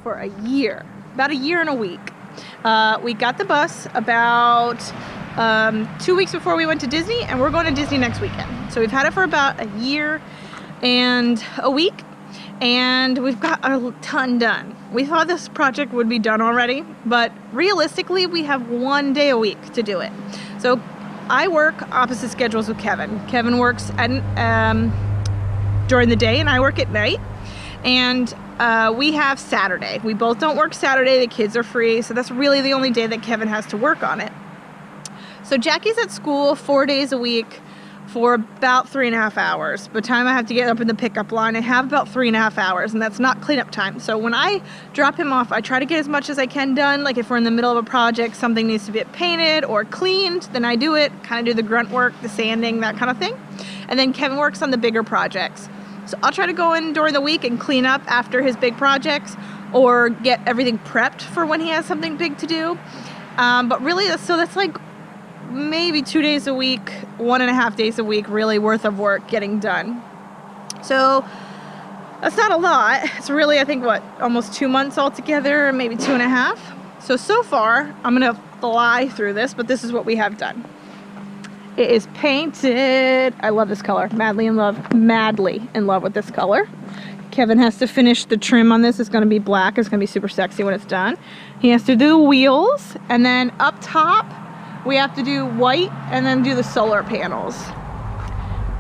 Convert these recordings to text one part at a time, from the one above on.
for a year, about a year and a week. We got the bus about 2 weeks before we went to Disney, and we're going to Disney next weekend. So we've had it for about a year and a week, and we've got a ton done. We thought this project would be done already, but realistically we have 1 day a week to do it. So I work opposite schedules with Kevin. Kevin works during the day and I work at night, and we have Saturday. We both don't work Saturday. The kids are free, so that's really the only day that Kevin has to work on it. So Jackie's at school 4 days a week for about 3.5 hours. By the time I have to get up in the pickup line, I have about 3.5 hours, and that's not cleanup time. So when I drop him off, I try to get as much as I can done. Like if we're in the middle of a project, something needs to get painted or cleaned, then I do it, kind of do the grunt work, the sanding, that kind of thing. And then Kevin works on the bigger projects. So I'll try to go in during the week and clean up after his big projects, or get everything prepped for when he has something big to do. But really, so that's like maybe 2 days a week, 1.5 days a week really worth of work getting done. So that's not a lot. It's really, I think, what, almost 2 months altogether, maybe 2.5. So far, I'm gonna fly through this, but this is what we have done. It is painted. I love this color. Madly in love with this color. Kevin has to finish the trim on this. It's gonna be black. It's gonna be super sexy when it's done. He has to do the wheels, and then up top, we have to do white and then do the solar panels.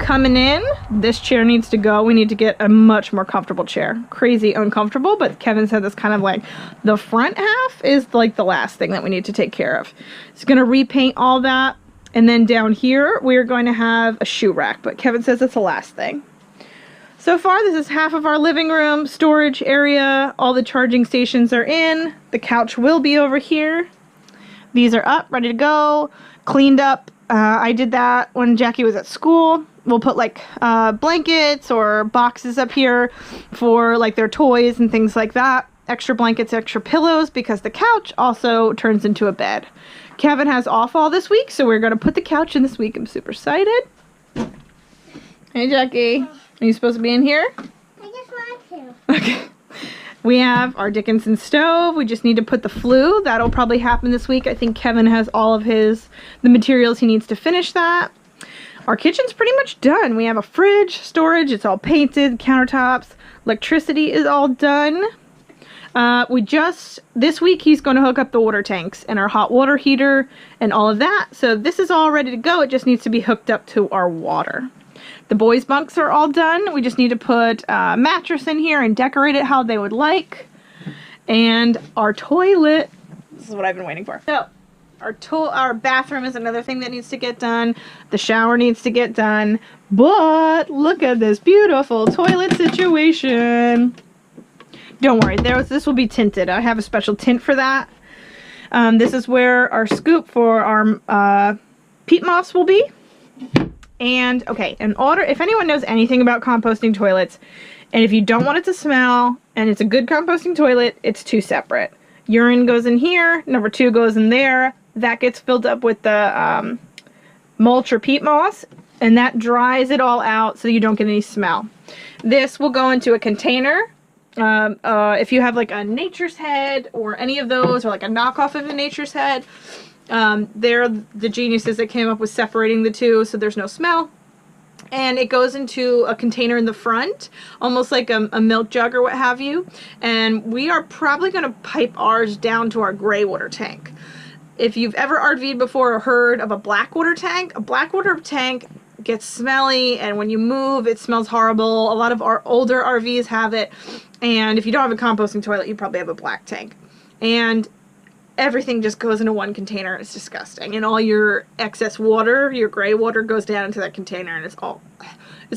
Coming in, this chair needs to go. We need to get a much more comfortable chair. Crazy uncomfortable, but Kevin said that's kind of like the front half is like the last thing that we need to take care of. He's gonna repaint all that. And then down here, we're going to have a shoe rack, but Kevin says that's the last thing. So far, this is half of our living room, storage area. All the charging stations are in. The couch will be over here. These are up, ready to go, cleaned up. I did that when Jackie was at school. We'll put like blankets or boxes up here for like their toys and things like that. Extra blankets, extra pillows, because the couch also turns into a bed. Kevin has off all this week, so we're going to put the couch in this week. I'm super excited. Hey, Jackie. Are you supposed to be in here? I just want to. Okay. We have our Dickinson stove. We just need to put the flue. That'll probably happen this week. I think Kevin has all of the materials he needs to finish that. Our kitchen's pretty much done. We have a fridge, storage, it's all painted, countertops. Electricity is all done. This week he's going to hook up the water tanks and our hot water heater and all of that. So this is all ready to go. It just needs to be hooked up to our water. The boys' bunks are all done. We just need to put a mattress in here and decorate it how they would like. And our toilet, this is what I've been waiting for. So our bathroom is another thing that needs to get done. The shower needs to get done. But look at this beautiful toilet situation. Don't worry, this will be tinted. I have a special tint for that. This is where our scoop for our peat moss will be. And okay, if anyone knows anything about composting toilets, and if you don't want it to smell, and it's a good composting toilet, it's 2 separate. Urine goes in here, number 2 goes in there. That gets filled up with the mulch or peat moss, and that dries it all out so you don't get any smell. This will go into a container. If you have like a Nature's Head or any of those, or like a knockoff of a Nature's Head, they're the geniuses that came up with separating the two so there's no smell. And it goes into a container in the front, almost like a milk jug or what have you. And we are probably going to pipe ours down to our gray water tank. If you've ever RV'd before or heard of a black water tank gets smelly, and when you move it smells horrible. A lot of our older RVs have it, and if you don't have a composting toilet you probably have a black tank. And everything just goes into one container. It's disgusting, and all your excess water, your gray water, goes down into that container, and it's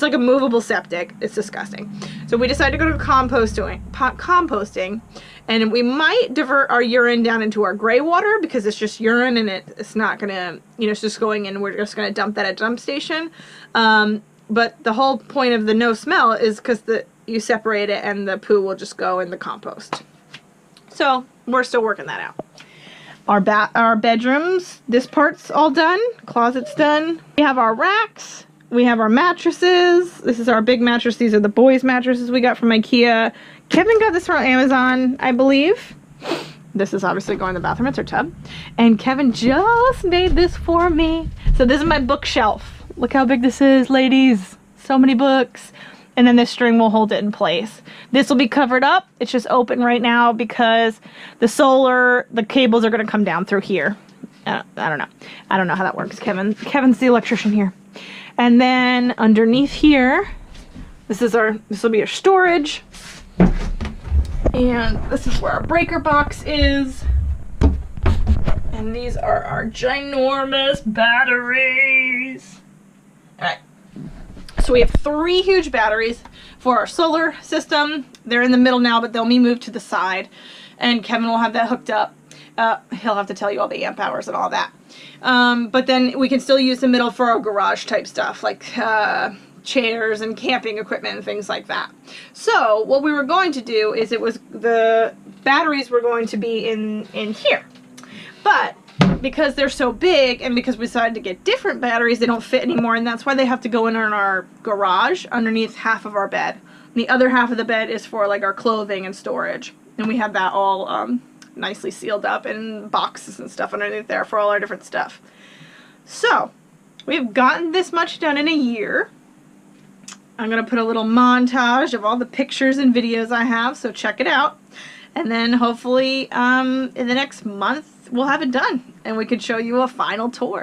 like a movable septic. It's disgusting. So we decided to go to composting, and we might divert our urine down into our gray water because it's just urine, and it's not gonna, it's just going in. We're just gonna dump that at dump station. But the whole point of the no smell is because you separate it, and the poo will just go in the compost. So we're still working that out. Our bedrooms, this part's all done. Closet's done. We have our racks. We have our mattresses. This is our big mattress. These are the boys' mattresses we got from IKEA. Kevin got this from Amazon, I believe. This is obviously going in the bathroom. It's our tub. And Kevin just made this for me. So this is my bookshelf. Look how big this is, ladies. So many books. And then this string will hold it in place. This will be covered up. It's just open right now because the cables are going to come down through here. I don't know. I don't know how that works. Kevin's the electrician here. And then underneath here, this will be our storage. And this is where our breaker box is. And these are our ginormous batteries. Alright. So we have 3 huge batteries for our solar system. They're in the middle now, but they'll be moved to the side. And Kevin will have that hooked up. He'll have to tell you all the amp hours and all that. But then we can still use the middle for our garage type stuff, like chairs and camping equipment and things like that. So what we were going to do is the batteries were going to be in here. But because they're so big and because we decided to get different batteries, they don't fit anymore, and that's why they have to go in our garage underneath half of our bed. And the other half of the bed is for like our clothing and storage. And we have that all nicely sealed up in boxes and stuff underneath there for all our different stuff. So we've gotten this much done in a year. I'm going to put a little montage of all the pictures and videos I have, so check it out. And then hopefully in the next month we'll have it done and we could show you a final tour.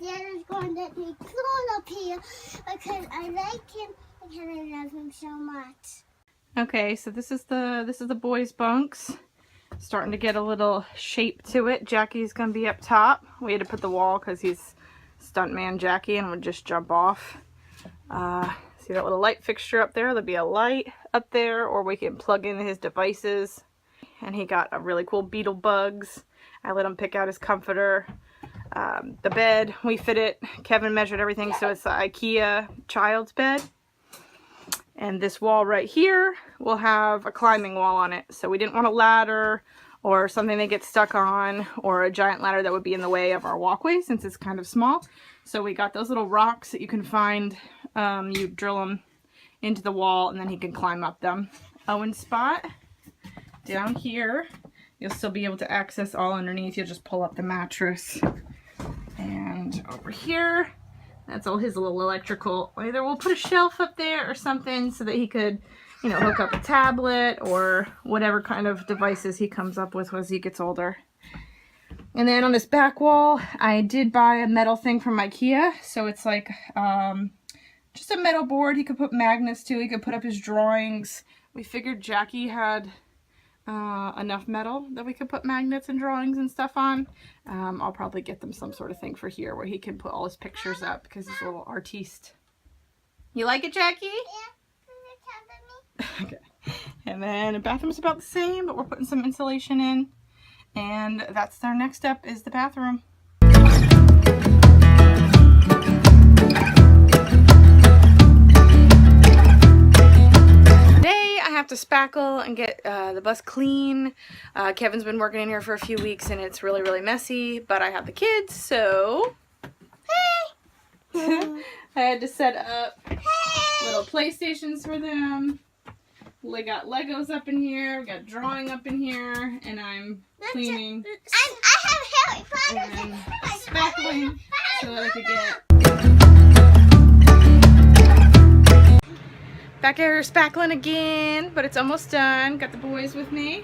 Dad is going to let me crawl up here because I like him because I love him so much. Okay, so this is the boys' bunks. Starting to get a little shape to it. Jackie's gonna be up top. We had to put the wall because he's stuntman Jackie and would just jump off. See that little light fixture up there? There'll be a light up there, or we can plug in his devices. And he got a really cool beetle bugs. I let him pick out his comforter. The bed, we fit it. Kevin measured everything, so it's the IKEA child's bed. And this wall right here will have a climbing wall on it. So we didn't want a ladder or something that gets stuck on, or a giant ladder that would be in the way of our walkway since it's kind of small. So we got those little rocks that you can find. You drill them into the wall and then he can climb up them. Owen's spot down here, you'll still be able to access all underneath. You'll just pull up the mattress. And over here, that's all his little electrical. Either we'll put a shelf up there or something so that he could, you know, hook up a tablet or whatever kind of devices he comes up with as he gets older. And then on this back wall, I did buy a metal thing from IKEA. So it's like just a metal board he could put magnets to. He could put up his drawings. We figured Jackie had enough metal that we could put magnets and drawings and stuff on. I'll probably get them some sort of thing for here where he can put all his pictures up because he's a little artiste. You like it, Jackie? Yeah. Okay. And then the bathroom's about the same, but we're putting some insulation in. And that's our next step, is the bathroom. spackle and get the bus clean. Kevin's been working in here for a few weeks and it's really, really messy, but I have the kids, so hey! I had to set up little PlayStations for them. We got Legos up in here, we got drawing up in here, and I'm cleaning I have Harry Potter and spackling so that I could get back here spackling again, but it's almost done. Got the boys with me.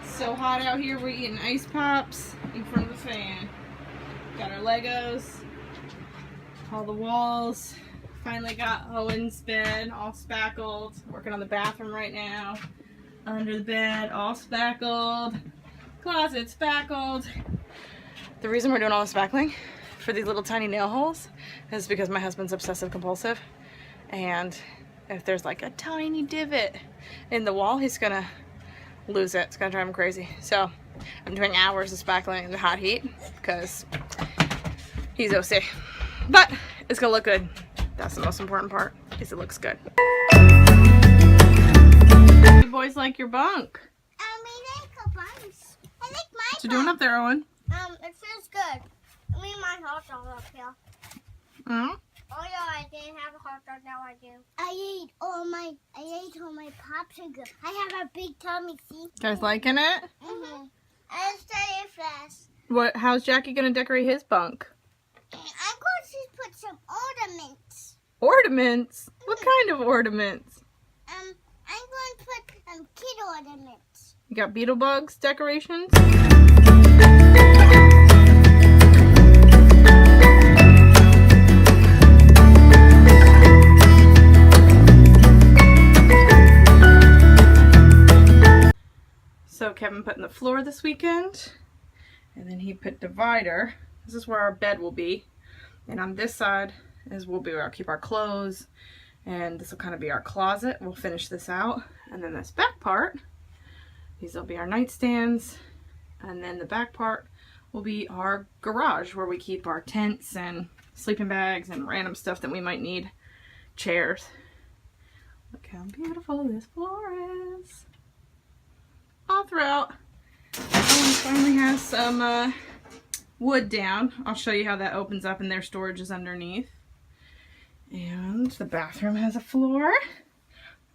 So hot out here, we're eating ice pops in front of the fan. Got our Legos, all the walls. Finally got Owen's bed all spackled. Working on the bathroom right now. Under the bed, all spackled. Closet spackled. The reason we're doing all the spackling for these little tiny nail holes is because my husband's obsessive compulsive, and if there's like a tiny divot in the wall, he's gonna lose it. It's gonna drive him crazy. So I'm doing hours of spackling in the hot heat because he's OC. But it's gonna look good. That's the most important part, is it looks good. You boys like your bunk? We like a bunks. I like my What you doing up there, Owen? It feels good. My hot dog up here. Oh? Oh yeah, I didn't have a hot dog, now I do. I ate all my popsicle. I have a big tummy, see? You guys liking it? Mm-hmm. I stay fast. How's Jackie gonna decorate his bunk? I'm going to put some ornaments. Ornaments? What kind of ornaments? I'm going to put kid ornaments. You got beetle bugs decorations? So Kevin put in the floor this weekend, and then he put divider. This is where our bed will be, and on this side is will be where I'll keep our clothes, and this will kind of be our closet. We'll finish this out, and then this back part, these will be our nightstands, and then the back part will be our garage where we keep our tents and sleeping bags and random stuff that we might need. Chairs. Look how beautiful this floor is. All throughout. Owen finally has some wood down. I'll show you how that opens up and their storage is underneath. And the bathroom has a floor.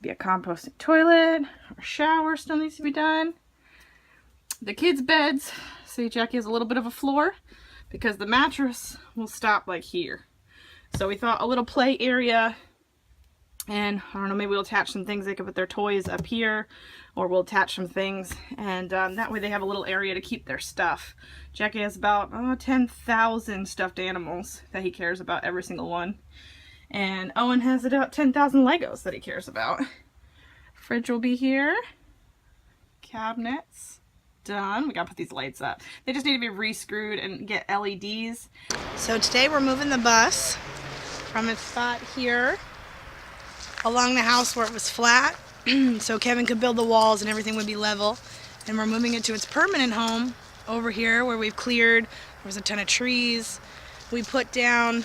Be a composting toilet. Our shower still needs to be done. The kids' beds. See, Jackie has a little bit of a floor because the mattress will stop like here. So we thought a little play area, and I don't know, maybe we'll attach some things they can put their toys up here, or we'll attach some things, and that way they have a little area to keep their stuff. Jackie has about 10,000 stuffed animals that he cares about, every single one. And Owen has about 10,000 Legos that he cares about. Fridge will be here. Cabinets. Done. We gotta put these lights up. They just need to be re-screwed and get LEDs. So today we're moving the bus from its spot here along the house where it was flat, so Kevin could build the walls and everything would be level. And we're moving it to its permanent home over here where we've cleared. There was a ton of trees. We put down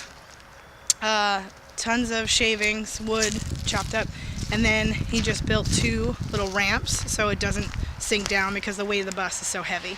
tons of shavings, wood chopped up, and then he just built 2 little ramps so it doesn't sink down because the weight of the bus is so heavy.